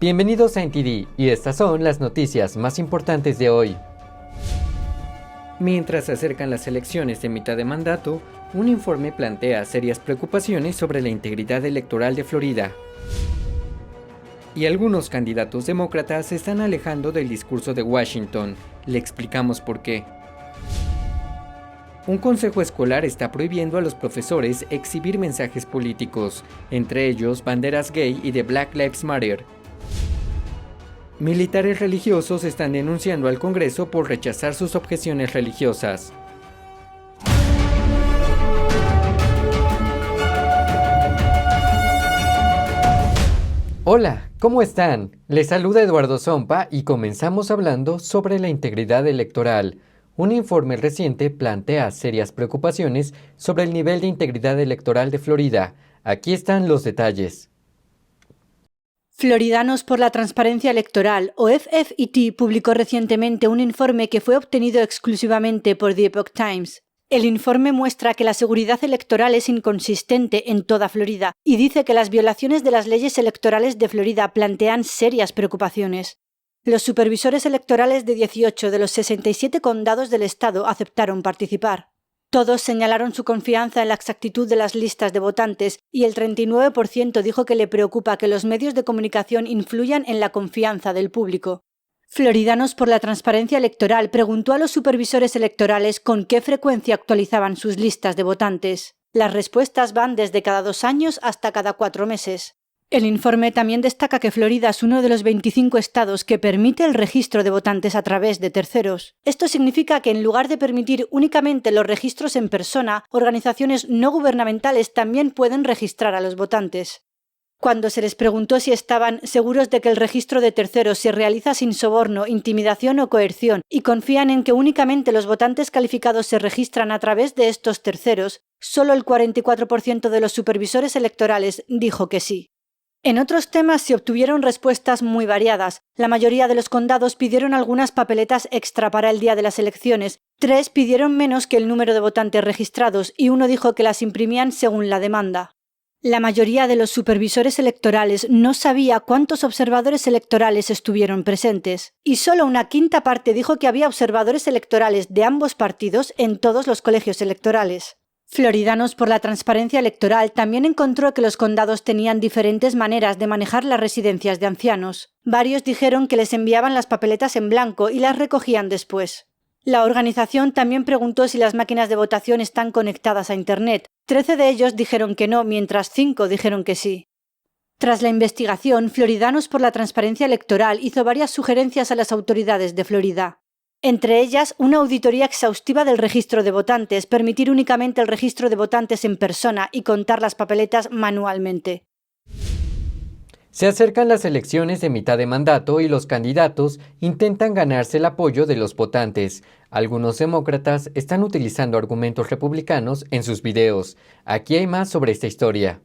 Bienvenidos a NTD y estas son las noticias más importantes de hoy. Mientras se acercan las elecciones de mitad de mandato, un informe plantea serias preocupaciones sobre la integridad electoral de Florida. Y algunos candidatos demócratas se están alejando del discurso de Washington. Le explicamos por qué. Un consejo escolar está prohibiendo a los profesores exhibir mensajes políticos, entre ellos banderas gay y de Black Lives Matter. Militares religiosos están denunciando al Congreso por rechazar sus objeciones religiosas. Hola, ¿cómo están? Les saluda Eduardo Zompa y comenzamos hablando sobre la integridad electoral. Un informe reciente plantea serias preocupaciones sobre el nivel de integridad electoral de Florida. Aquí están los detalles. Floridanos por la Transparencia Electoral, o FFET, publicó recientemente un informe que fue obtenido exclusivamente por The Epoch Times. El informe muestra que la seguridad electoral es inconsistente en toda Florida y dice que las violaciones de las leyes electorales de Florida plantean serias preocupaciones. Los supervisores electorales de 18 de los 67 condados del estado aceptaron participar. Todos señalaron su confianza en la exactitud de las listas de votantes y el 39% dijo que le preocupa que los medios de comunicación influyan en la confianza del público. Floridanos por la Transparencia Electoral preguntó a los supervisores electorales con qué frecuencia actualizaban sus listas de votantes. Las respuestas van desde cada 2 años hasta cada 4 meses. El informe también destaca que Florida es uno de los 25 estados que permite el registro de votantes a través de terceros. Esto significa que en lugar de permitir únicamente los registros en persona, organizaciones no gubernamentales también pueden registrar a los votantes. Cuando se les preguntó si estaban seguros de que el registro de terceros se realiza sin soborno, intimidación o coerción y confían en que únicamente los votantes calificados se registran a través de estos terceros, solo el 44% de los supervisores electorales dijo que sí. En otros temas se obtuvieron respuestas muy variadas. La mayoría de los condados pidieron algunas papeletas extra para el día de las elecciones, 3 pidieron menos que el número de votantes registrados y 1 dijo que las imprimían según la demanda. La mayoría de los supervisores electorales no sabía cuántos observadores electorales estuvieron presentes, y solo una quinta parte dijo que había observadores electorales de ambos partidos en todos los colegios electorales. Floridanos por la Transparencia Electoral también encontró que los condados tenían diferentes maneras de manejar las residencias de ancianos. Varios dijeron que les enviaban las papeletas en blanco y las recogían después. La organización también preguntó si las máquinas de votación están conectadas a Internet. 13 de ellos dijeron que no, mientras 5 dijeron que sí. Tras la investigación, Floridanos por la Transparencia Electoral hizo varias sugerencias a las autoridades de Florida. Entre ellas, una auditoría exhaustiva del registro de votantes, permitir únicamente el registro de votantes en persona y contar las papeletas manualmente. Se acercan las elecciones de mitad de mandato y los candidatos intentan ganarse el apoyo de los votantes. Algunos demócratas están utilizando argumentos republicanos en sus videos. Aquí hay más sobre esta historia.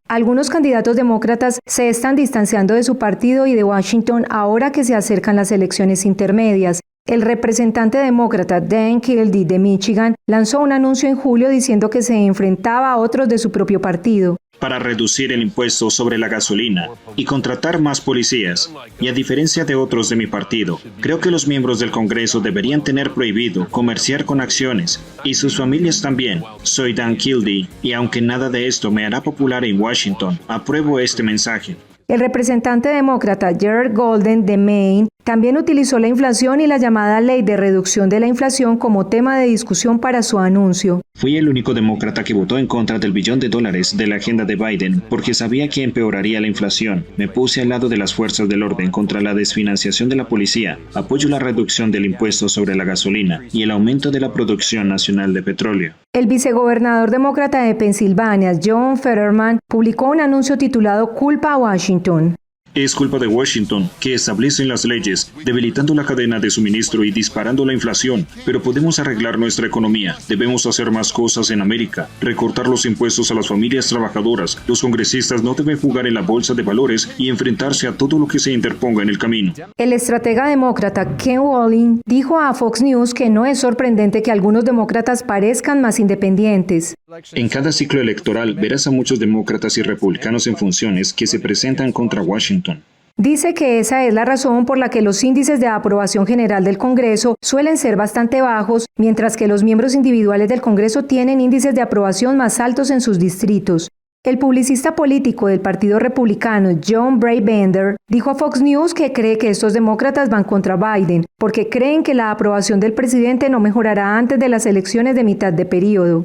Algunos candidatos demócratas se están distanciando de su partido y de Washington ahora que se acercan las elecciones intermedias. El representante demócrata Dan Kildee de Michigan lanzó un anuncio en julio diciendo que se enfrentaba a otros de su propio partido. Para reducir el impuesto sobre la gasolina y contratar más policías. Y a diferencia de otros de mi partido, creo que los miembros del Congreso deberían tener prohibido comerciar con acciones, y sus familias también. Soy Dan Kildee, y aunque nada de esto me hará popular en Washington, apruebo este mensaje. El representante demócrata Jared Golden de Maine también utilizó la inflación y la llamada Ley de Reducción de la Inflación como tema de discusión para su anuncio. Fui el único demócrata que votó en contra del $1 billón de la agenda de Biden porque sabía que empeoraría la inflación. Me puse al lado de las fuerzas del orden contra la desfinanciación de la policía. Apoyo la reducción del impuesto sobre la gasolina y el aumento de la producción nacional de petróleo. El vicegobernador demócrata de Pensilvania, John Fetterman, publicó un anuncio titulado Culpa a Washington. Es culpa de Washington, que establecen las leyes, debilitando la cadena de suministro y disparando la inflación. Pero podemos arreglar nuestra economía. Debemos hacer más cosas en América. Recortar los impuestos a las familias trabajadoras. Los congresistas no deben jugar en la bolsa de valores y enfrentarse a todo lo que se interponga en el camino. El estratega demócrata Ken Walling dijo a Fox News que no es sorprendente que algunos demócratas parezcan más independientes. En cada ciclo electoral verás a muchos demócratas y republicanos en funciones que se presentan contra Washington. Dice que esa es la razón por la que los índices de aprobación general del Congreso suelen ser bastante bajos, mientras que los miembros individuales del Congreso tienen índices de aprobación más altos en sus distritos. El publicista político del Partido Republicano, John Brabender, dijo a Fox News que cree que estos demócratas van contra Biden, porque creen que la aprobación del presidente no mejorará antes de las elecciones de mitad de periodo.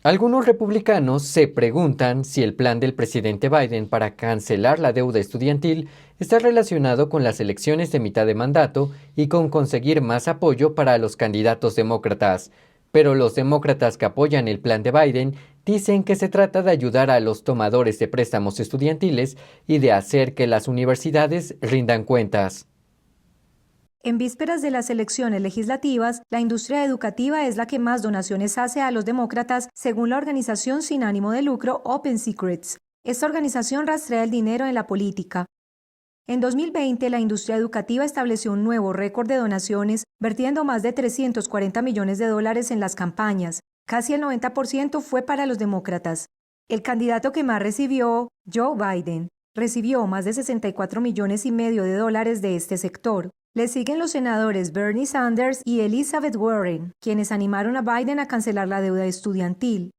Algunos republicanos se preguntan si el plan del presidente Biden para cancelar la deuda estudiantil está relacionado con las elecciones de mitad de mandato y con conseguir más apoyo para los candidatos demócratas. Pero los demócratas que apoyan el plan de Biden dicen que se trata de ayudar a los tomadores de préstamos estudiantiles y de hacer que las universidades rindan cuentas. En vísperas de las elecciones legislativas, la industria educativa es la que más donaciones hace a los demócratas, según la organización sin ánimo de lucro Open Secrets. Esta organización rastrea el dinero en la política. En 2020, la industria educativa estableció un nuevo récord de donaciones, vertiendo más de $340 millones en las campañas. Casi el 90% fue para los demócratas. El candidato que más recibió, Joe Biden, recibió más de $64,5 millones de este sector. Le siguen los senadores Bernie Sanders y Elizabeth Warren, quienes animaron a Biden a cancelar la deuda estudiantil.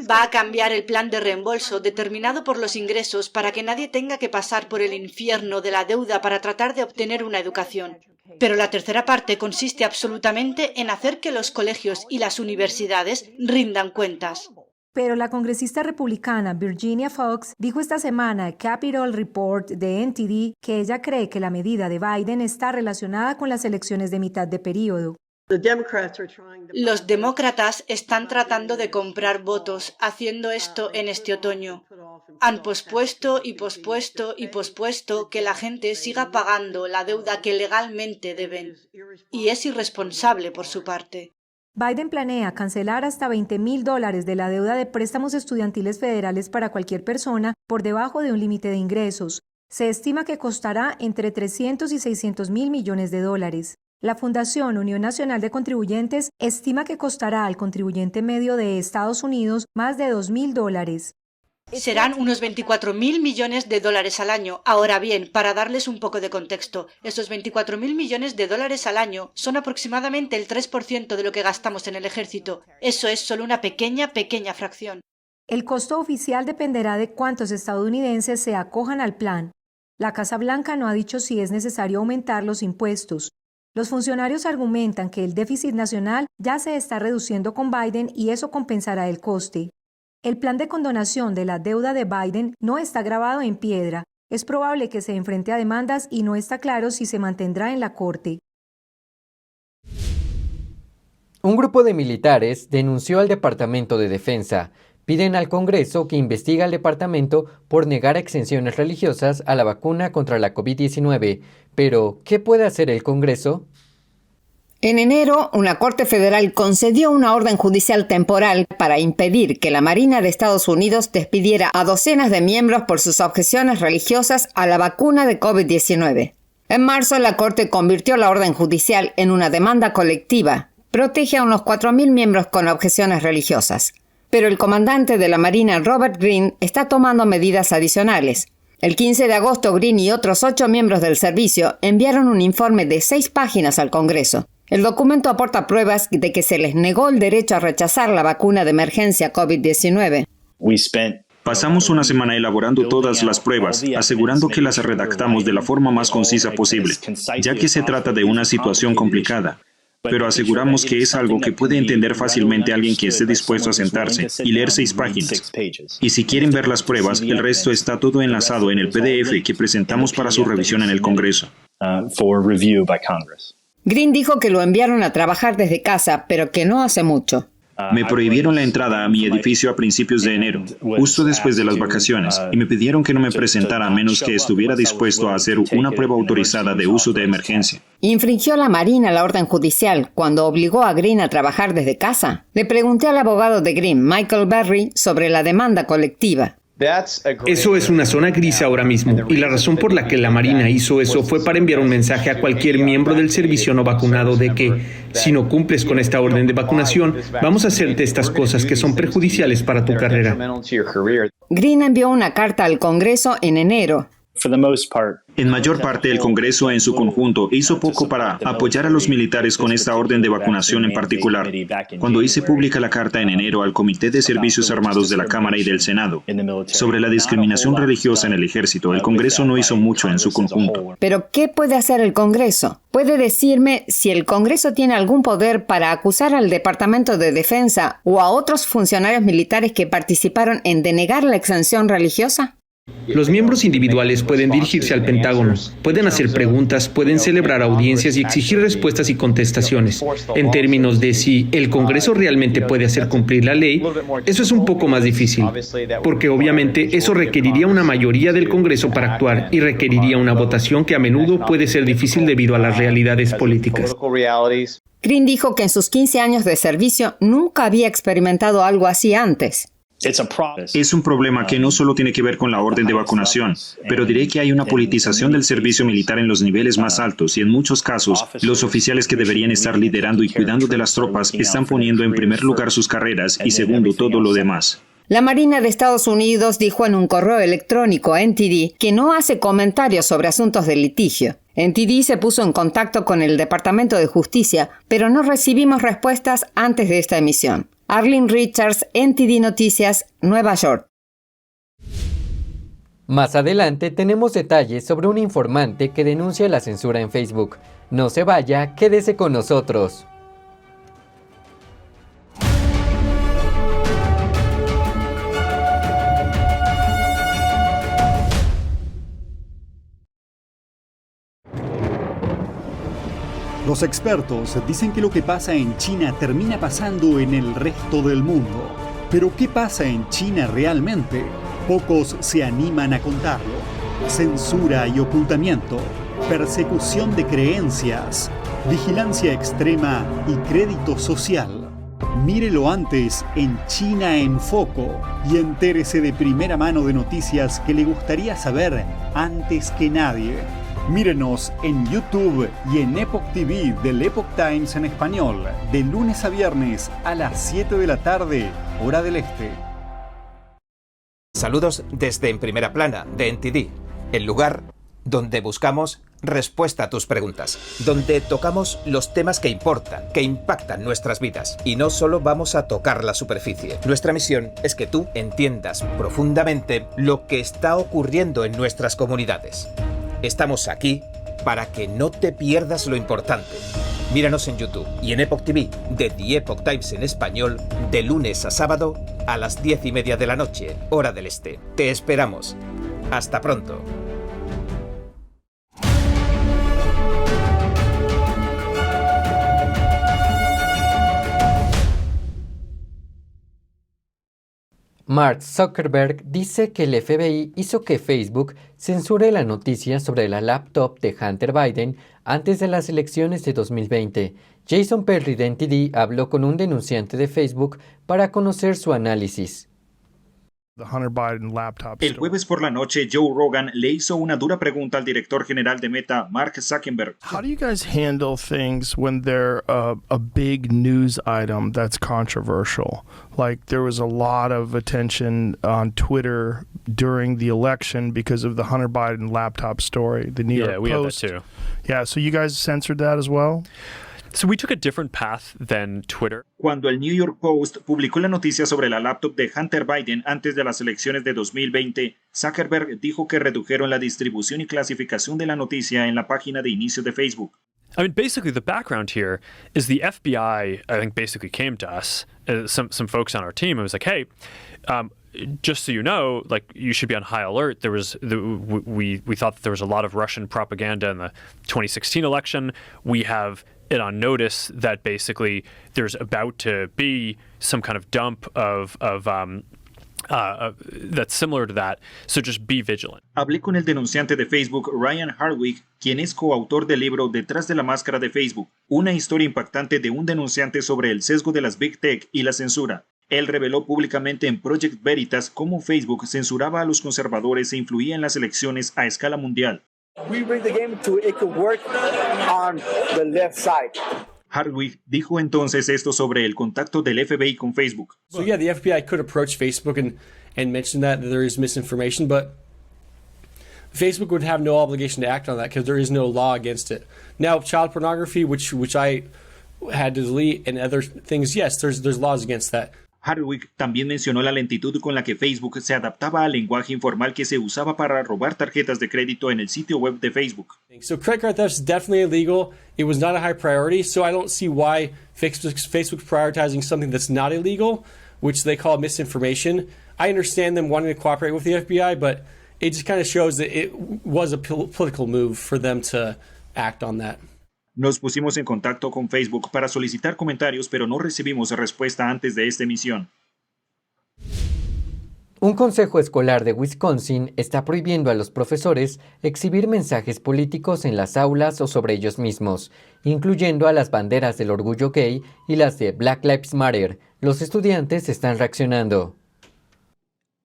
Va a cambiar el plan de reembolso determinado por los ingresos para que nadie tenga que pasar por el infierno de la deuda para tratar de obtener una educación. Pero la tercera parte consiste absolutamente en hacer que los colegios y las universidades rindan cuentas. Pero la congresista republicana Virginia Foxx dijo esta semana a Capitol Report de NTD que ella cree que la medida de Biden está relacionada con las elecciones de mitad de periodo. Los demócratas están tratando de comprar votos haciendo esto en este otoño. Han pospuesto y pospuesto y pospuesto que la gente siga pagando la deuda que legalmente deben. Y es irresponsable por su parte. Biden planea cancelar hasta $20,000 de la deuda de préstamos estudiantiles federales para cualquier persona por debajo de un límite de ingresos. Se estima que costará entre $300 y $600,000 millones. La Fundación Unión Nacional de Contribuyentes estima que costará al contribuyente medio de Estados Unidos más de $2,000. Serán unos $24,000 millones al año. Ahora bien, para darles un poco de contexto, esos $24,000 millones al año son aproximadamente el 3% de lo que gastamos en el ejército. Eso es solo una pequeña fracción. El costo oficial dependerá de cuántos estadounidenses se acojan al plan. La Casa Blanca no ha dicho si es necesario aumentar los impuestos. Los funcionarios argumentan que el déficit nacional ya se está reduciendo con Biden y eso compensará el coste. El plan de condonación de la deuda de Biden no está grabado en piedra. Es probable que se enfrente a demandas y no está claro si se mantendrá en la corte. Un grupo de militares denunció al Departamento de Defensa. Piden al Congreso que investigue al departamento por negar exenciones religiosas a la vacuna contra la COVID-19. Pero, ¿qué puede hacer el Congreso? En enero, una corte federal concedió una orden judicial temporal para impedir que la Marina de Estados Unidos despidiera a docenas de miembros por sus objeciones religiosas a la vacuna de COVID-19. En marzo, la corte convirtió la orden judicial en una demanda colectiva. Protege a unos 4,000 miembros con objeciones religiosas. Pero el comandante de la Marina, Robert Green, está tomando medidas adicionales. El 15 de agosto, Green y otros 8 miembros del servicio enviaron un informe de 6 páginas al Congreso. El documento aporta pruebas de que se les negó el derecho a rechazar la vacuna de emergencia COVID-19. Pasamos una semana elaborando todas las pruebas, asegurando que las redactamos de la forma más concisa posible, ya que se trata de una situación complicada. Pero aseguramos que es algo que puede entender fácilmente alguien que esté dispuesto a sentarse y leer 6 páginas. Y si quieren ver las pruebas, el resto está todo enlazado en el PDF que presentamos para su revisión en el Congreso. Green dijo que lo enviaron a trabajar desde casa, pero que no hace mucho. Me prohibieron la entrada a mi edificio a principios de enero, justo después de las vacaciones, y me pidieron que no me presentara a menos que estuviera dispuesto a hacer una prueba autorizada de uso de emergencia. ¿Infringió la Marina la orden judicial cuando obligó a Green a trabajar desde casa? Le pregunté al abogado de Green, Michael Berry, sobre la demanda colectiva. Eso es una zona gris ahora mismo, y la razón por la que la Marina hizo eso fue para enviar un mensaje a cualquier miembro del servicio no vacunado de que, si no cumples con esta orden de vacunación, vamos a hacerte estas cosas que son perjudiciales para tu carrera. Green envió una carta al Congreso en enero. En mayor parte, el Congreso en su conjunto hizo poco para apoyar a los militares con esta orden de vacunación en particular. Cuando hice pública la carta en enero al Comité de Servicios Armados de la Cámara y del Senado sobre la discriminación religiosa en el ejército, el Congreso no hizo mucho en su conjunto. Pero, ¿qué puede hacer el Congreso? ¿Puede decirme si el Congreso tiene algún poder para acusar al Departamento de Defensa o a otros funcionarios militares que participaron en denegar la exención religiosa? Los miembros individuales pueden dirigirse al Pentágono, pueden hacer preguntas, pueden celebrar audiencias y exigir respuestas y contestaciones. En términos de si el Congreso realmente puede hacer cumplir la ley, eso es un poco más difícil, porque obviamente eso requeriría una mayoría del Congreso para actuar y requeriría una votación que a menudo puede ser difícil debido a las realidades políticas. Green dijo que en sus 15 años de servicio nunca había experimentado algo así antes. Es un problema que no solo tiene que ver con la orden de vacunación, pero diré que hay una politización del servicio militar en los niveles más altos y en muchos casos los oficiales que deberían estar liderando y cuidando de las tropas están poniendo en primer lugar sus carreras y segundo todo lo demás. La Marina de Estados Unidos dijo en un correo electrónico a NTD que no hace comentarios sobre asuntos de litigio. NTD se puso en contacto con el Departamento de Justicia, pero no recibimos respuestas antes de esta emisión. Arlene Richards, NTD Noticias, Nueva York. Más adelante tenemos detalles sobre un informante que denuncia la censura en Facebook. No se vaya, quédese con nosotros. Los expertos dicen que lo que pasa en China termina pasando en el resto del mundo. Pero ¿qué pasa en China realmente? Pocos se animan a contarlo. Censura y ocultamiento, persecución de creencias, vigilancia extrema y crédito social. Mírelo antes en China en Foco y entérese de primera mano de noticias que le gustaría saber antes que nadie. Mírenos en YouTube y en Epoch TV del Epoch Times en español, de lunes a viernes a las 7 de la tarde, hora del este. Saludos desde En Primera Plana de NTD, el lugar donde buscamos respuesta a tus preguntas, donde tocamos los temas que importan, que impactan nuestras vidas, y no solo vamos a tocar la superficie. Nuestra misión es que tú entiendas profundamente lo que está ocurriendo en nuestras comunidades. Estamos aquí para que no te pierdas lo importante. Míranos en YouTube y en Epoch TV de The Epoch Times en español de lunes a sábado a las 10:30 de la noche, hora del este. Te esperamos. Hasta pronto. Mark Zuckerberg dice que el FBI hizo que Facebook censure la noticia sobre la laptop de Hunter Biden antes de las elecciones de 2020. Jason Perry de NTD habló con un denunciante de Facebook para conocer su análisis. El jueves por la noche, Joe Rogan le hizo una dura pregunta al director general de Meta, Mark Zuckerberg. How do you guys handle things when they're a big news item that's controversial? Like there was a lot of attention on Twitter during the election because of the Hunter Biden laptop story. The New York Post. Yeah, we had that too. Yeah, so you guys censored that as well? So we took a different path than Twitter. Cuando el New York Post publicó la noticia sobre la laptop de Hunter Biden antes de las elecciones de 2020, Zuckerberg dijo que redujeron la distribución y clasificación de la noticia en la página de inicio de Facebook. I mean, basically the background here is the FBI, I think, basically came to us, some folks on our team, and was like, hey, just so you know, like you should be on high alert. There was we thought that there was a lot of Russian propaganda in the 2016 election. We have it on notice that basically there's about to be some kind of dump of that's similar to that. So just be vigilant. Hablé con el denunciante de Facebook, Ryan Hardwick, quien es coautor del libro Detrás de la máscara de Facebook, una historia impactante de un denunciante sobre el sesgo de las Big Tech y la censura. Él reveló públicamente en Project Veritas cómo Facebook censuraba a los conservadores e influía en las elecciones a escala mundial. We bring the game to it could work on the left side. Hardwick dijo entonces esto sobre el contacto del FBI con Facebook. So yeah, the FBI could approach Facebook and mention that there is misinformation, but Facebook would have no obligation to act on that because there is no law against it. Now, child pornography, which I had to delete, and other things, yes, there's laws against that. Hardwick también mencionó la lentitud con la que Facebook se adaptaba al lenguaje informal que se usaba para robar tarjetas de crédito en el sitio web de Facebook. So credit card theft is definitely illegal. It was not a high priority, so I don't see why Facebook's prioritizing something that's not illegal, which they call misinformation. I understand them wanting to cooperate with the FBI, but it just kind of shows that it was a political move for them to act on that. Nos pusimos en contacto con Facebook para solicitar comentarios, pero no recibimos respuesta antes de esta emisión. Un consejo escolar de Wisconsin está prohibiendo a los profesores exhibir mensajes políticos en las aulas o sobre ellos mismos, incluyendo a las banderas del orgullo gay y las de Black Lives Matter. Los estudiantes están reaccionando.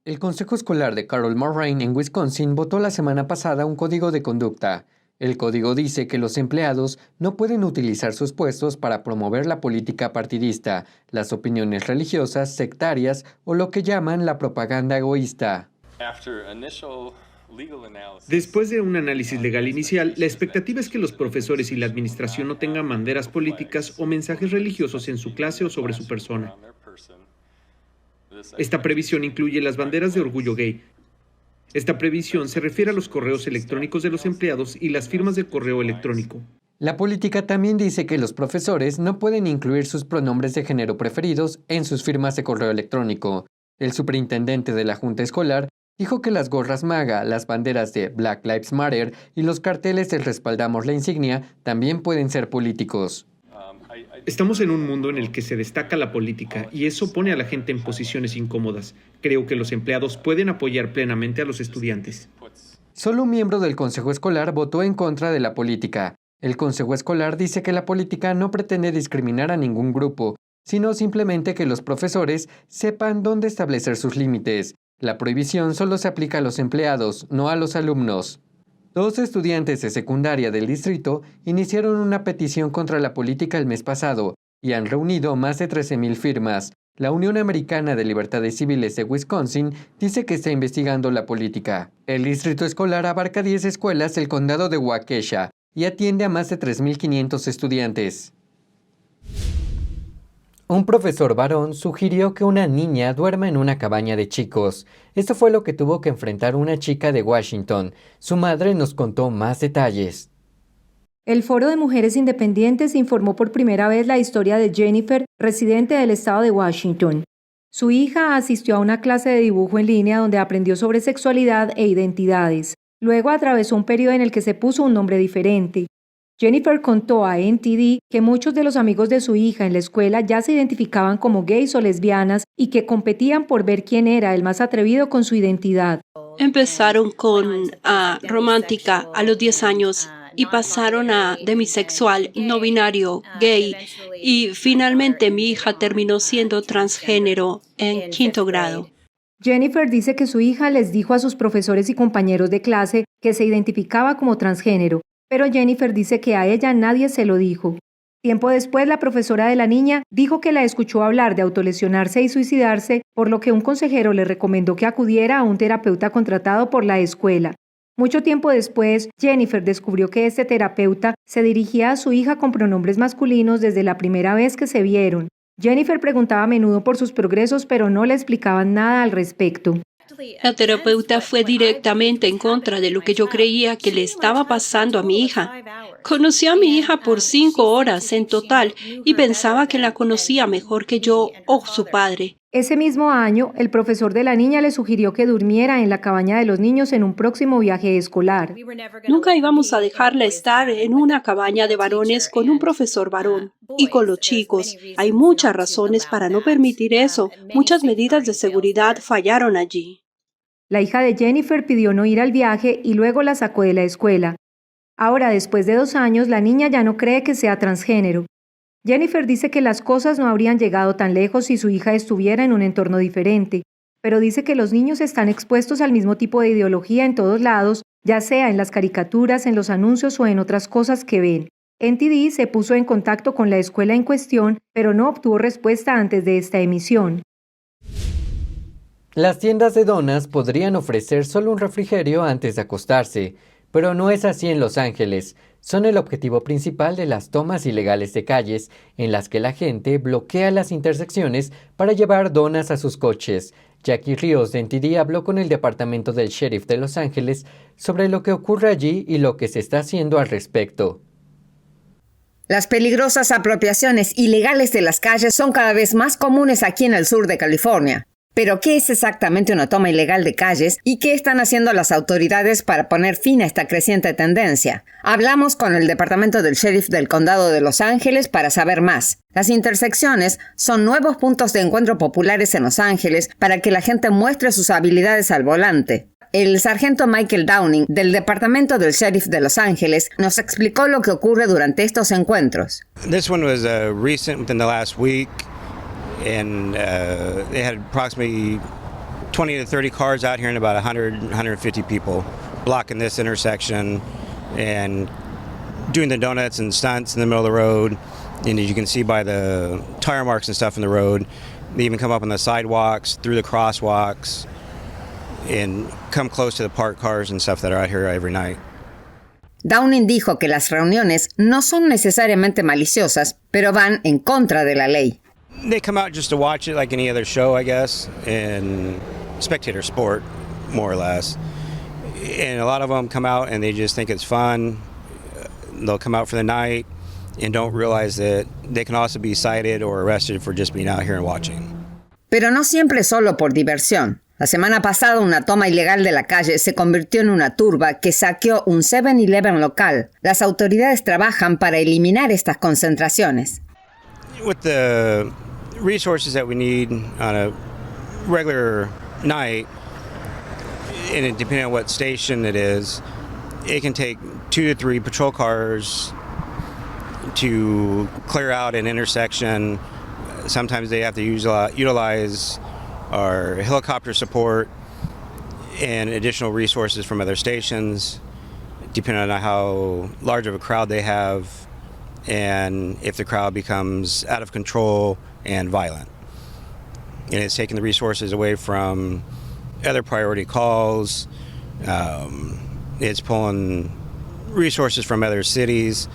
El Consejo Escolar de Carroll Moraine en Wisconsin votó la semana pasada un código de conducta. El código dice que los empleados no pueden utilizar sus puestos para promover la política partidista, las opiniones religiosas, sectarias o lo que llaman la propaganda egoísta. Después de un análisis legal inicial, la expectativa es que los profesores y la administración no tengan banderas políticas o mensajes religiosos en su clase o sobre su persona. Esta previsión incluye las banderas de orgullo gay. Esta previsión se refiere a los correos electrónicos de los empleados y las firmas de correo electrónico. La política también dice que los profesores no pueden incluir sus pronombres de género preferidos en sus firmas de correo electrónico. El superintendente de la Junta Escolar dijo que las gorras MAGA, las banderas de Black Lives Matter y los carteles de Respaldamos la Insignia también pueden ser políticos. Estamos en un mundo en el que se destaca la política y eso pone a la gente en posiciones incómodas. Creo que los empleados pueden apoyar plenamente a los estudiantes. Solo un miembro del Consejo Escolar votó en contra de la política. El Consejo Escolar dice que la política no pretende discriminar a ningún grupo, sino simplemente que los profesores sepan dónde establecer sus límites. La prohibición solo se aplica a los empleados, no a los alumnos. 2 estudiantes de secundaria del distrito iniciaron una petición contra la política el mes pasado y han reunido más de 13,000 firmas. La Unión Americana de Libertades Civiles de Wisconsin dice que está investigando la política. El distrito escolar abarca 10 escuelas del condado de Waukesha y atiende a más de 3,500 estudiantes. Un profesor varón sugirió que una niña duerma en una cabaña de chicos. Esto fue lo que tuvo que enfrentar una chica de Washington. Su madre nos contó más detalles. El Foro de Mujeres Independientes informó por primera vez la historia de Jennifer, residente del estado de Washington. Su hija asistió a una clase de dibujo en línea donde aprendió sobre sexualidad e identidades. Luego atravesó un periodo en el que se puso un nombre diferente. Jennifer contó a NTD que muchos de los amigos de su hija en la escuela ya se identificaban como gays o lesbianas y que competían por ver quién era el más atrevido con su identidad. Empezaron con romántica a los 10 años y pasaron a demisexual, no binario, gay y finalmente mi hija terminó siendo transgénero en 5º grado. Jennifer dice que su hija les dijo a sus profesores y compañeros de clase que se identificaba como transgénero. Pero Jennifer dice que a ella nadie se lo dijo. Tiempo después, la profesora de la niña dijo que la escuchó hablar de autolesionarse y suicidarse, por lo que un consejero le recomendó que acudiera a un terapeuta contratado por la escuela. Mucho tiempo después, Jennifer descubrió que este terapeuta se dirigía a su hija con pronombres masculinos desde la primera vez que se vieron. Jennifer preguntaba a menudo por sus progresos, pero no le explicaban nada al respecto. La terapeuta fue directamente en contra de lo que yo creía que le estaba pasando a mi hija. Conocí a mi hija por 5 horas en total y pensaba que la conocía mejor que yo o su padre. Ese mismo año, el profesor de la niña le sugirió que durmiera en la cabaña de los niños en un próximo viaje escolar. Nunca íbamos a dejarla estar en una cabaña de varones con un profesor varón. Y con los chicos, hay muchas razones para no permitir eso. Muchas medidas de seguridad fallaron allí. La hija de Jennifer pidió no ir al viaje y luego la sacó de la escuela. Ahora, después de 2 años, la niña ya no cree que sea transgénero. Jennifer dice que las cosas no habrían llegado tan lejos si su hija estuviera en un entorno diferente, pero dice que los niños están expuestos al mismo tipo de ideología en todos lados, ya sea en las caricaturas, en los anuncios o en otras cosas que ven. NTD se puso en contacto con la escuela en cuestión, pero no obtuvo respuesta antes de esta emisión. Las tiendas de donas podrían ofrecer solo un refrigerio antes de acostarse, pero no es así en Los Ángeles. Son el objetivo principal de las tomas ilegales de calles, en las que la gente bloquea las intersecciones para llevar donas a sus coches. Jackie Ríos de NTD habló con el departamento del sheriff de Los Ángeles sobre lo que ocurre allí y lo que se está haciendo al respecto. Las peligrosas apropiaciones ilegales de las calles son cada vez más comunes aquí en el sur de California. Pero, ¿qué es exactamente una toma ilegal de calles y qué están haciendo las autoridades para poner fin a esta creciente tendencia? Hablamos con el departamento del sheriff del condado de Los Ángeles para saber más. Las intersecciones son nuevos puntos de encuentro populares en Los Ángeles para que la gente muestre sus habilidades al volante. El sargento Michael Downing, del departamento del sheriff de Los Ángeles, nos explicó lo que ocurre durante estos encuentros. This one was recent within the last week. And they had approximately 20 to 30 cars out here and about 150 people blocking this intersection and doing the donuts and stunts in the middle of the road. And as you can see by the tire marks and stuff in the road, they even come up on the sidewalks, through the crosswalks, and come close to the parked cars and stuff that are out here every night. Downing dijo que las reuniones no son necesariamente maliciosas, pero van en contra de la ley. They come out just to watch it like any other show, I guess, and spectator sport, more or less. And a lot of them come out and they just think it's fun. They'll come out for the night and don't realize that they can also be cited or arrested for just being out here and watching. Pero no siempre solo por diversión. La semana pasada una toma ilegal de la calle se convirtió en una turba que saqueó un 7-Eleven local. Las autoridades trabajan para eliminar estas concentraciones. With the resources that we need on a regular night, and depending on what station it is, it can take 2 to 3 patrol cars to clear out an intersection. Sometimes they have to utilize our helicopter support and additional resources from other stations, depending on how large of a crowd they have and if the crowd becomes out of control and violent. And it's taking the resources away from other priority calls. It's pulling resources from other cities,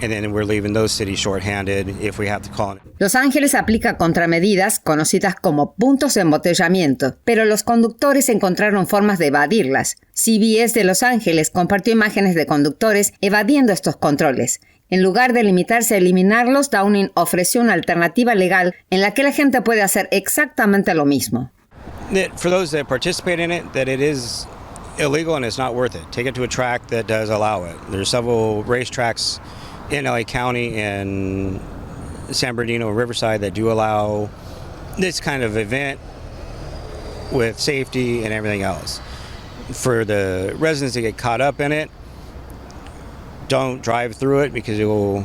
and then we're leaving those cities shorthanded if we have to call. Los Ángeles aplica contramedidas conocidas como puntos de embotellamiento, pero los conductores encontraron formas de evadirlas. CBS de Los Ángeles compartió imágenes de conductores evadiendo estos controles. En lugar de limitarse a eliminarlos, Downing ofreció una alternativa legal en la que la gente puede hacer exactamente lo mismo. For those that participate in it, that it is illegal and it's not worth it. Take it to a track that does allow it. There's several racetracks in LA County and San Bernardino and Riverside that do allow this kind of event with safety and everything else. For the residents that get caught up in it, don't drive through it because you'll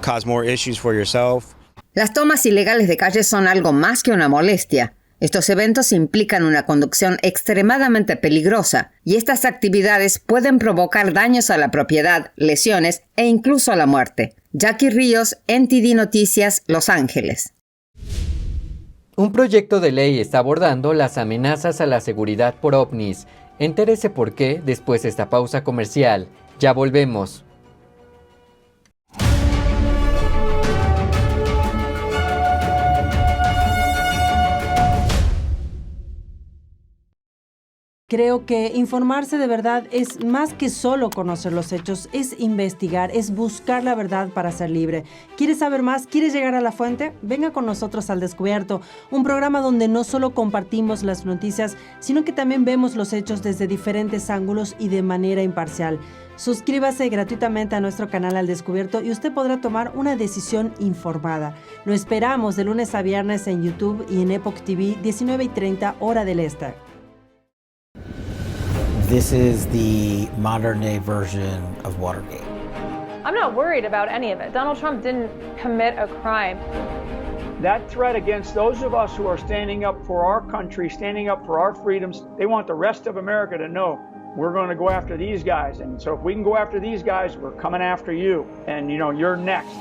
cause more issues for yourself. Las tomas ilegales de calles son algo más que una molestia. Estos eventos implican una conducción extremadamente peligrosa y estas actividades pueden provocar daños a la propiedad, lesiones e incluso la muerte. Jackie Ríos, NTD Noticias, Los Ángeles. Un proyecto de ley está abordando las amenazas a la seguridad por ovnis. Entérese por qué después de esta pausa comercial. Ya volvemos. Creo que informarse de verdad es más que solo conocer los hechos, es investigar, es buscar la verdad para ser libre. ¿Quieres saber más? ¿Quieres llegar a la fuente? Venga con nosotros al Descubierto, un programa donde no solo compartimos las noticias, sino que también vemos los hechos desde diferentes ángulos y de manera imparcial. Suscríbase gratuitamente a nuestro canal Al Descubierto y usted podrá tomar una decisión informada. Lo esperamos de lunes a viernes en YouTube y en Epoch TV, 19:30 hora del este. This is the modern day version of Watergate. I'm not worried about any of it. Donald Trump didn't commit a crime. That threat against those of us who are standing up for our country, standing up for our freedoms, they want the rest of America to know we're going to go after these guys. And so if we can go after these guys, we're coming after you. And, you know, you're next.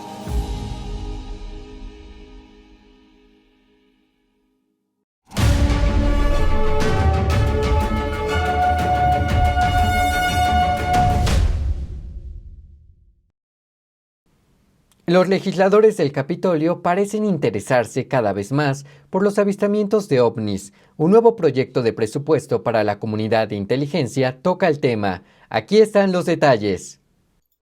Los legisladores del Capitolio parecen interesarse cada vez más por los avistamientos de ovnis. Un nuevo proyecto de presupuesto para la comunidad de inteligencia toca el tema. Aquí están los detalles.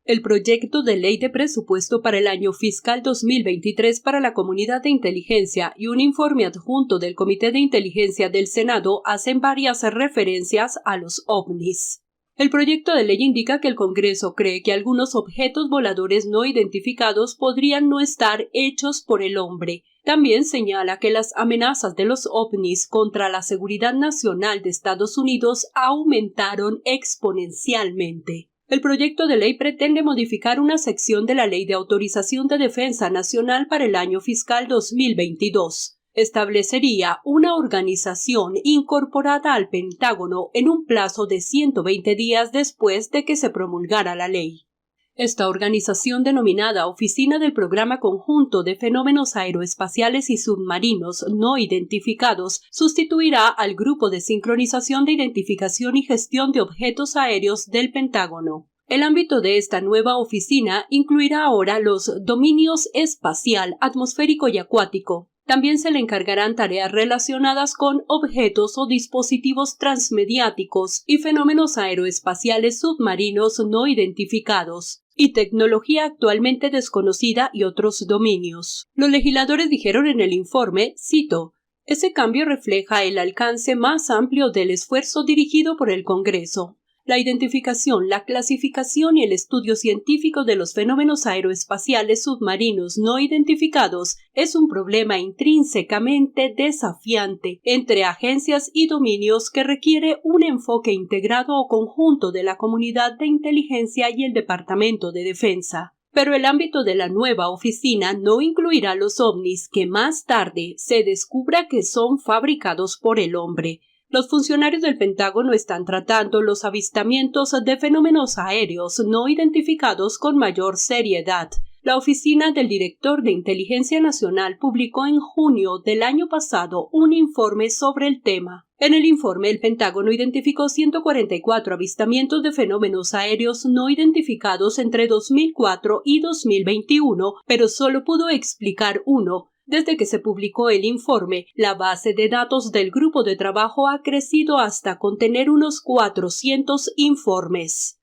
El proyecto de ley de presupuesto para el año fiscal 2023 para la comunidad de inteligencia y un informe adjunto del Comité de Inteligencia del Senado hacen varias referencias a los ovnis. El proyecto de ley indica que el Congreso cree que algunos objetos voladores no identificados podrían no estar hechos por el hombre. También señala que las amenazas de los ovnis contra la seguridad nacional de Estados Unidos aumentaron exponencialmente. El proyecto de ley pretende modificar una sección de la Ley de Autorización de Defensa Nacional para el año fiscal 2022. Establecería una organización incorporada al Pentágono en un plazo de 120 días después de que se promulgara la ley. Esta organización, denominada Oficina del Programa Conjunto de Fenómenos Aeroespaciales y Submarinos No Identificados, sustituirá al Grupo de Sincronización de Identificación y Gestión de Objetos Aéreos del Pentágono. El ámbito de esta nueva oficina incluirá ahora los dominios espacial, atmosférico y acuático. También se le encargarán tareas relacionadas con objetos o dispositivos transmediáticos y fenómenos aeroespaciales submarinos no identificados, y tecnología actualmente desconocida y otros dominios. Los legisladores dijeron en el informe, cito, «Ese cambio refleja el alcance más amplio del esfuerzo dirigido por el Congreso. La identificación, la clasificación y el estudio científico de los fenómenos aeroespaciales submarinos no identificados es un problema intrínsecamente desafiante entre agencias y dominios que requiere un enfoque integrado o conjunto de la comunidad de inteligencia y el Departamento de Defensa. Pero el ámbito de la nueva oficina no incluirá los ovnis que más tarde se descubra que son fabricados por el hombre. Los funcionarios del Pentágono están tratando los avistamientos de fenómenos aéreos no identificados con mayor seriedad. La oficina del director de Inteligencia Nacional publicó en junio del año pasado un informe sobre el tema. En el informe, el Pentágono identificó 144 avistamientos de fenómenos aéreos no identificados entre 2004 y 2021, pero solo pudo explicar uno. Desde que se publicó el informe, la base de datos del grupo de trabajo ha crecido hasta contener unos 400 informes.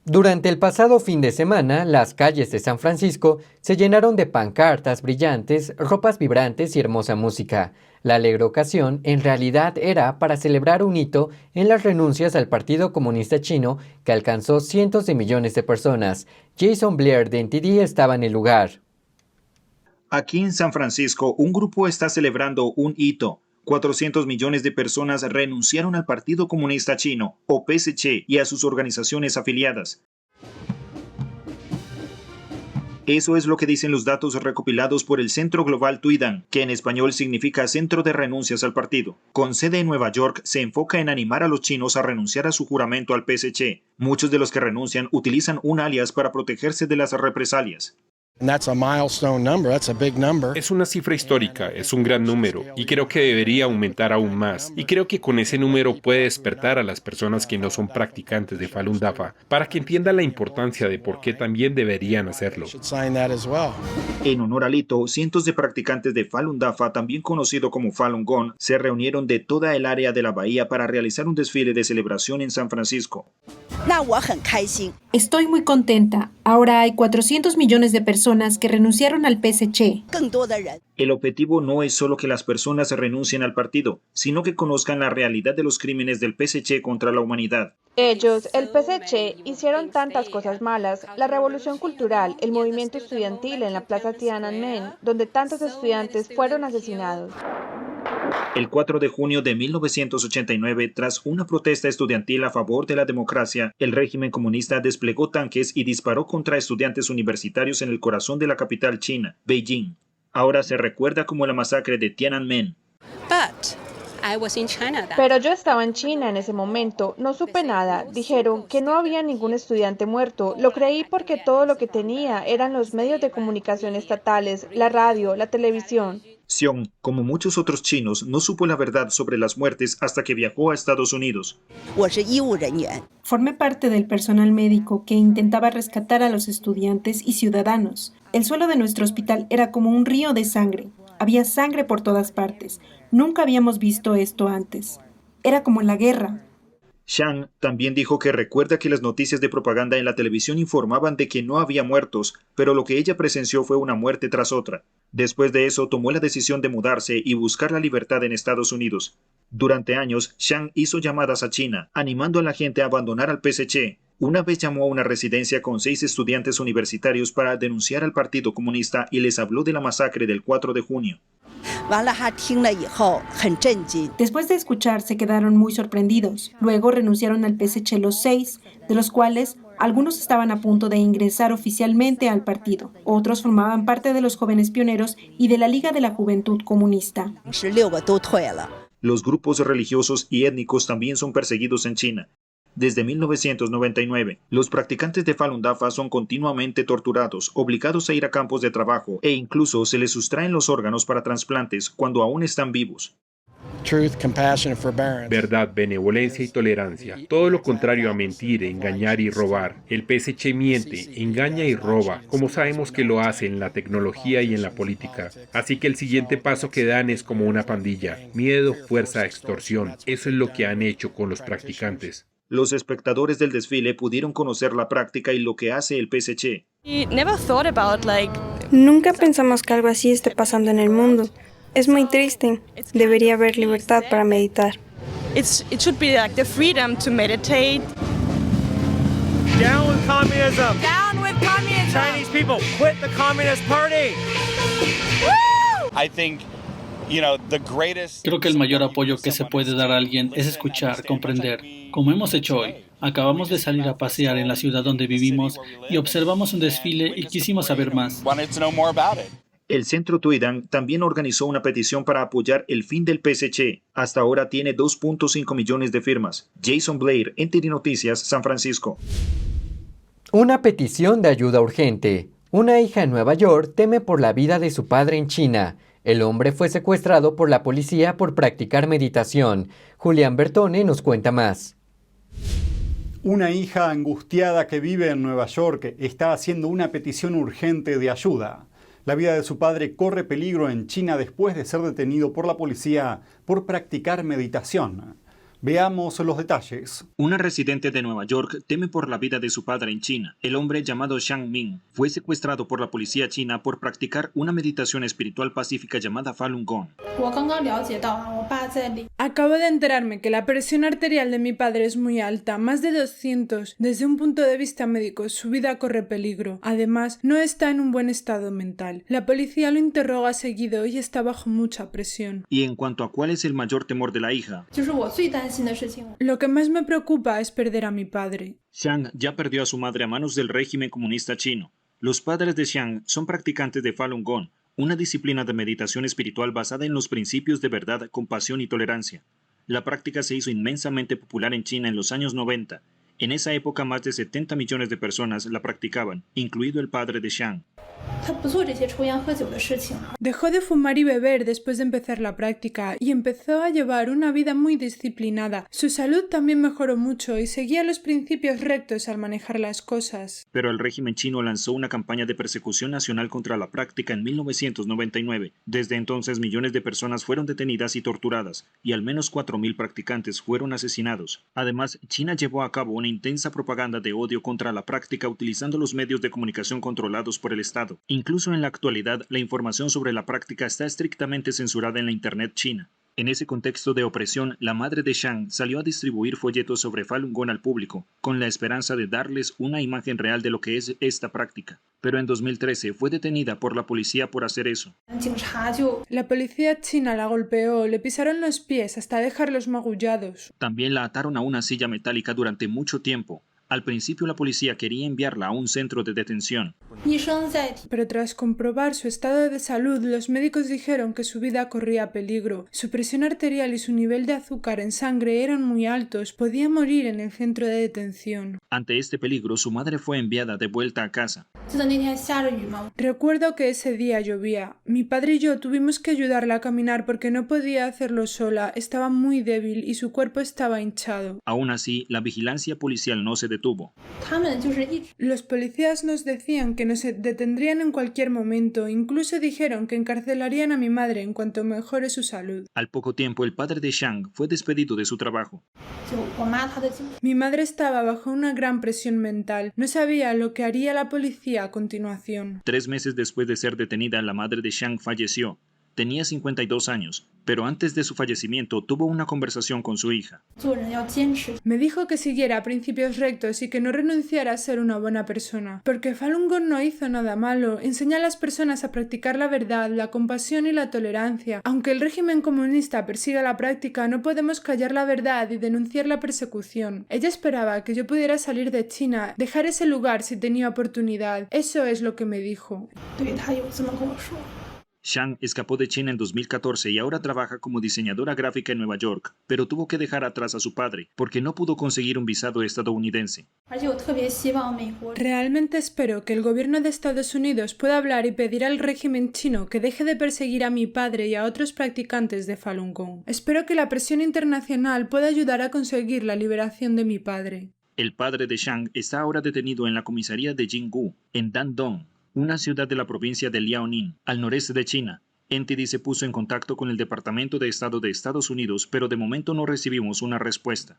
Durante el pasado fin de semana, las calles de San Francisco se llenaron de pancartas brillantes, ropas vibrantes y hermosa música. La alegre ocasión en realidad era para celebrar un hito en las renuncias al Partido Comunista Chino que alcanzó cientos de millones de personas. Jason Blair de NTD estaba en el lugar. Aquí en San Francisco, un grupo está celebrando un hito. 400 millones de personas renunciaron al Partido Comunista Chino, o PSC, y a sus organizaciones afiliadas. Eso es lo que dicen los datos recopilados por el Centro Global Tuidan, que en español significa Centro de Renuncias al Partido. Con sede en Nueva York, se enfoca en animar a los chinos a renunciar a su juramento al PSC. Muchos de los que renuncian utilizan un alias para protegerse de las represalias. Es una cifra histórica, es un gran número, y creo que debería aumentar aún más. Y creo que con ese número puede despertar a las personas que no son practicantes de Falun Dafa, para que entiendan la importancia de por qué también deberían hacerlo. En honor al hito, cientos de practicantes de Falun Dafa, también conocido como Falun Gong, se reunieron de toda el área de la bahía para realizar un desfile de celebración en San Francisco. Estoy muy contenta. Ahora hay 400 millones de personas que renunciaron al PSC. El objetivo no es solo que las personas renuncien al partido, sino que conozcan la realidad de los crímenes del PSC contra la humanidad. Ellos, el PSC, hicieron tantas cosas malas. La revolución cultural, el movimiento estudiantil en la plaza Tiananmen, donde tantos estudiantes fueron asesinados. El 4 de junio de 1989, tras una protesta estudiantil a favor de la democracia, el régimen comunista desplegó tanques y disparó contra estudiantes universitarios en el corazón de la capital china, Beijing. Ahora se recuerda como la masacre de Tiananmen. Pero yo estaba en China en ese momento, no supe nada. Dijeron que no había ningún estudiante muerto. Lo creí porque todo lo que tenía eran los medios de comunicación estatales, la radio, la televisión. Xiong, como muchos otros chinos, no supo la verdad sobre las muertes hasta que viajó a Estados Unidos. Formé parte del personal médico que intentaba rescatar a los estudiantes y ciudadanos. El suelo de nuestro hospital era como un río de sangre. Había sangre por todas partes. Nunca habíamos visto esto antes. Era como en la guerra. Zhang también dijo que recuerda que las noticias de propaganda en la televisión informaban de que no había muertos, pero lo que ella presenció fue una muerte tras otra. Después de eso, tomó la decisión de mudarse y buscar la libertad en Estados Unidos. Durante años, Zhang hizo llamadas a China, animando a la gente a abandonar al PSC. Una vez llamó a una residencia con 6 estudiantes universitarios para denunciar al Partido Comunista y les habló de la masacre del 4 de junio. Después de escuchar, se quedaron muy sorprendidos. Luego renunciaron al PSC los 6, de los cuales algunos estaban a punto de ingresar oficialmente al partido. Otros formaban parte de los jóvenes pioneros y de la Liga de la Juventud Comunista. Los grupos religiosos y étnicos también son perseguidos en China. Desde 1999, los practicantes de Falun Dafa son continuamente torturados, obligados a ir a campos de trabajo e incluso se les sustraen los órganos para trasplantes cuando aún están vivos. Verdad, benevolencia y tolerancia. Todo lo contrario a mentir, engañar y robar. El PSC miente, engaña y roba, como sabemos que lo hace en la tecnología y en la política. Así que el siguiente paso que dan es como una pandilla. Miedo, fuerza, extorsión. Eso es lo que han hecho con los practicantes. Los espectadores del desfile pudieron conocer la práctica y lo que hace el PSC. Nunca pensamos que algo así esté pasando en el mundo. Es muy triste. Debería haber libertad para meditar. It should be like the freedom to meditate. Down with communism. Down with communism. Chinese people, quit the Communist Party. Woo! I think Creo que el mayor apoyo que se puede dar a alguien es escuchar, comprender, como hemos hecho hoy. Acabamos de salir a pasear en la ciudad donde vivimos y observamos un desfile y quisimos saber más. El Centro Tuidang también organizó una petición para apoyar el fin del PSC. Hasta ahora tiene 2.5 millones de firmas. Jason Blair, NTD Noticias, San Francisco. Una petición de ayuda urgente. Una hija en Nueva York teme por la vida de su padre en China. El hombre fue secuestrado por la policía por practicar meditación. Julián Bertone nos cuenta más. Una hija angustiada que vive en Nueva York está haciendo una petición urgente de ayuda. La vida de su padre corre peligro en China después de ser detenido por la policía por practicar meditación. Veamos los detalles. Una residente de Nueva York teme por la vida de su padre en China. El hombre llamado Zhang Ming fue secuestrado por la policía china por practicar una meditación espiritual pacífica llamada Falun Gong. Acabo de enterarme que la presión arterial de mi padre es muy alta, más de 200. Desde un punto de vista médico, su vida corre peligro. Además, no está en un buen estado mental. La policía lo interroga seguido y está bajo mucha presión. Y en cuanto a cuál es el mayor temor de la hija, lo que más me preocupa es perder a mi padre. Zhang ya perdió a su madre a manos del régimen comunista chino. Los padres de Zhang son practicantes de Falun Gong, una disciplina de meditación espiritual basada en los principios de verdad, compasión y tolerancia. La práctica se hizo inmensamente popular en China en los años 90. En esa época más de 70 millones de personas la practicaban, incluido el padre de Zhang. Dejó de fumar y beber después de empezar la práctica y empezó a llevar una vida muy disciplinada. Su salud también mejoró mucho y seguía los principios rectos al manejar las cosas. Pero el régimen chino lanzó una campaña de persecución nacional contra la práctica en 1999. Desde entonces millones de personas fueron detenidas y torturadas, y al menos 4.000 practicantes fueron asesinados. Además, China llevó a cabo una intensa propaganda de odio contra la práctica utilizando los medios de comunicación controlados por el Estado. Incluso en la actualidad, la información sobre la práctica está estrictamente censurada en la Internet china. En ese contexto de opresión, la madre de Zhang salió a distribuir folletos sobre Falun Gong al público, con la esperanza de darles una imagen real de lo que es esta práctica. Pero en 2013 fue detenida por la policía por hacer eso. La policía china la golpeó, le pisaron los pies hasta dejarlos magullados. También la ataron a una silla metálica durante mucho tiempo. Al principio la policía quería enviarla a un centro de detención. Pero tras comprobar su estado de salud, los médicos dijeron que su vida corría peligro. Su presión arterial y su nivel de azúcar en sangre eran muy altos. Podía morir en el centro de detención. Ante este peligro, su madre fue enviada de vuelta a casa. Recuerdo que ese día llovía. Mi padre y yo tuvimos que ayudarla a caminar porque no podía hacerlo sola. Estaba muy débil y su cuerpo estaba hinchado. Aún así, la vigilancia policial no se detuvo. Los policías nos decían que nos detendrían en cualquier momento. Incluso dijeron que encarcelarían a mi madre en cuanto mejore su salud. Al poco tiempo, el padre de Zhang fue despedido de su trabajo. Mi madre estaba bajo una gran presión mental. No sabía lo que haría la policía a continuación. 3 meses después de ser detenida, la madre de Zhang falleció. Tenía 52 años, pero antes de su fallecimiento tuvo una conversación con su hija. Me dijo que siguiera principios rectos y que no renunciara a ser una buena persona, porque Falun Gong no hizo nada malo. Enseña a las personas a practicar la verdad, la compasión y la tolerancia. Aunque el régimen comunista persiga la práctica, no podemos callar la verdad y denunciar la persecución. Ella esperaba que yo pudiera salir de China, dejar ese lugar si tenía oportunidad. Eso es lo que me dijo. Zhang escapó de China en 2014 y ahora trabaja como diseñadora gráfica en Nueva York, pero tuvo que dejar atrás a su padre porque no pudo conseguir un visado estadounidense. Realmente espero que el gobierno de Estados Unidos pueda hablar y pedir al régimen chino que deje de perseguir a mi padre y a otros practicantes de Falun Gong. Espero que la presión internacional pueda ayudar a conseguir la liberación de mi padre. El padre de Zhang está ahora detenido en la comisaría de Jinggu, en Dandong, una ciudad de la provincia de Liaoning, al noreste de China. NTD se puso en contacto con el Departamento de Estado de Estados Unidos, pero de momento no recibimos una respuesta.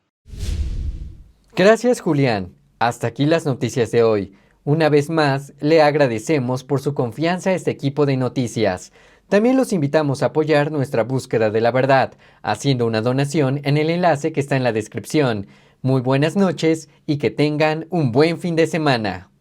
Gracias, Julián. Hasta aquí las noticias de hoy. Una vez más, le agradecemos por su confianza a este equipo de noticias. También los invitamos a apoyar nuestra búsqueda de la verdad, haciendo una donación en el enlace que está en la descripción. Muy buenas noches y que tengan un buen fin de semana.